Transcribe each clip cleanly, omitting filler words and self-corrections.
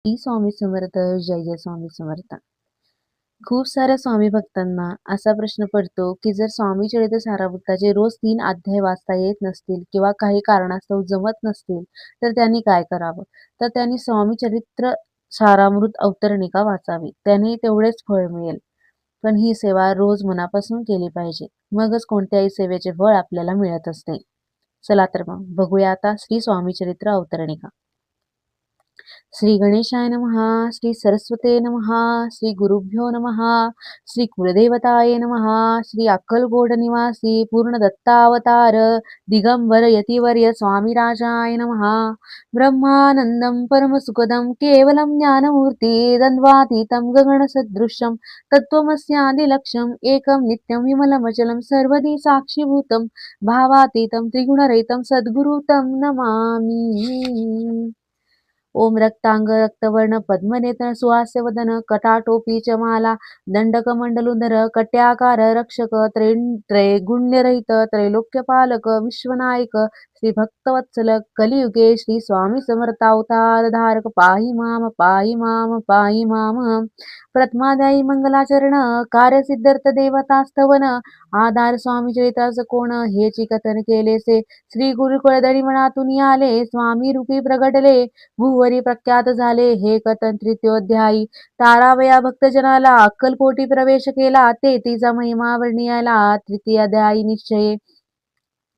श्री स्वामी समर्थ. जय जय स्वामी समर्थ. खूप साऱ्या स्वामी भक्तांना असा प्रश्न पडतो की जर स्वामी चरित्र सारामृताचे रोज 3 अध्याय वाचता येत नसतील किंवा काही कारणास्तव जमत नसतील तर त्यांनी काय करावं? तर त्यांनी स्वामी चरित्र सारामृत अवतरणिका वाचावी. त्याने तेवढेच फळ मिळेल. पण ही सेवा रोज मनापासून केली पाहिजे. मगच कोणत्याही सेवेचे फळ आपल्याला मिळत असते. चला तर मग बघूया आता श्री स्वामी चरित्र अवतरणिका. श्री गणेशाय नमः. श्री सरस्वते नमः. श्री गुरुभ्यो नमः. श्री कुलदेवताय नमः. श्री अक्कलकोट निवासी पूर्ण दत्तावतार दिगंबर यतिवर्य स्वामी राजाय नमः. ब्रह्मानंदं परमसुखदं केवलं ज्ञानमूर्ति द्वंद्वातीतं गगनसदृशं तत्त्वमस्यादिलक्ष्यम् एकं नित्यं विमलमचलं सर्वदी साक्षीभूतं भावातीतं त्रिगुणरहितं सद्गुरुतं नमामि. ओम रक्तांग रक्तवर्ण पद्मनेत्र सुहास्य वदन कटाटोपी च माला दंडकमंडलुधर कट्याकार रक्षक त्रैगुण्यरहित त्रैलोक्यपालक विश्वनायक श्री भक्तवत्सल कलियुगे श्री स्वामी समर्थावतार धारक पाहि माम पाहि माम पाहि माम. प्रथमाध्यायी मंगलाचरण कार्यसिद्धार्थ देवतास्तवन आधार स्वामी चरित्राचं कोण हेची कथन केलेसे. श्री गुरुकुळदळी मनातून आले स्वामी रूपी प्रगटले भूवरी प्रख्यात झाले हे कथन. तृतीयोध्यायी तारावया भक्तजनाला अक्कलकोटी प्रवेश केला ते तिचा महिमा वर्णियाला. तृतीयाध्यायी निश्चय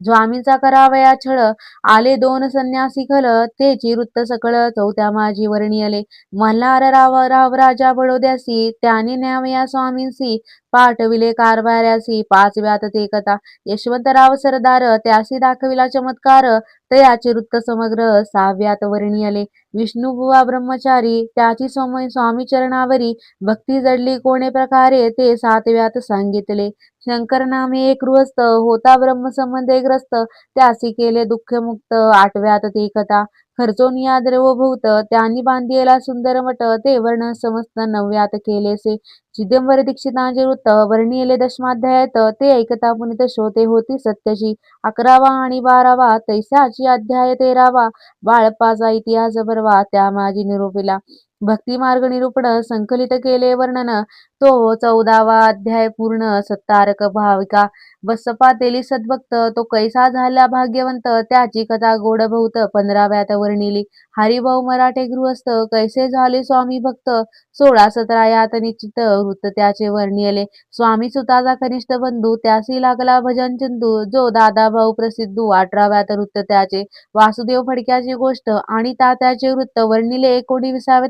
स्वामींचा करावया छळ आले दोन संन्यासी खल तेची वृत्त सकळ. चौथ्या माझी वर्णियले मल्हार राव राजा बडोद्यासी त्याने न्यावया स्वामींसी पाठविले कारभार्यासी. पाचव्यात ते कथा यशवंतराव सरदार त्यासी दाखविला चमत्कार तयाचे वृत्त समग्र. सहाव्यात वर्णियले विष्णुबुवा ब्रह्मचारी त्याची स्वामी चरणावरी भक्ती जडली कोणे प्रकारे ते सातव्यात सांगितले. शंकर नामे एक गृहस्थ होता ब्रह्मसंबंधे ग्रस्त त्यासी केले दुःखमुक्त. आठव्यात ती कथा खर्चोनिया द्रवभूत त्यांनी बांधिला सुंदर मठ ते वर्ण समस्त. नवव्यात केलेसे चिदंबर दीक्षितांचे वृत्त वर्णिले दशमाध्यायात ते ऐकता पुनित श्रोते होती सत्यची. 11वा आणि 12वा तैसाची अध्याय 13वा बाळप्पाचा इतिहास भरवा त्या माझी निरोपिला भक्तिमार्ग निरूपण संकलित केले वर्णन तो 14वा अध्याय पूर्ण. सत्तारक भाविका बसपा तेली सद्भक्त तो कैसा झाला भाग्यवंत त्याची कथा गोड बहुत. 15व्यात वर्णिली हरिभाऊ मराठे गृहस्थ कैसे झाले स्वामी भक्त. 16-17 यात निश्चित वृत्त त्याचे वर्णिले स्वामी सुताचा कनिष्ठ बंधू त्यासी लागला भजन चंदू जो दादा भाऊ प्रसिद्धू. 18व्यात वृत्त त्याचे वासुदेव फडक्याची गोष्ट आणि तात्याचे वृत्त वर्णिले. 19व्यात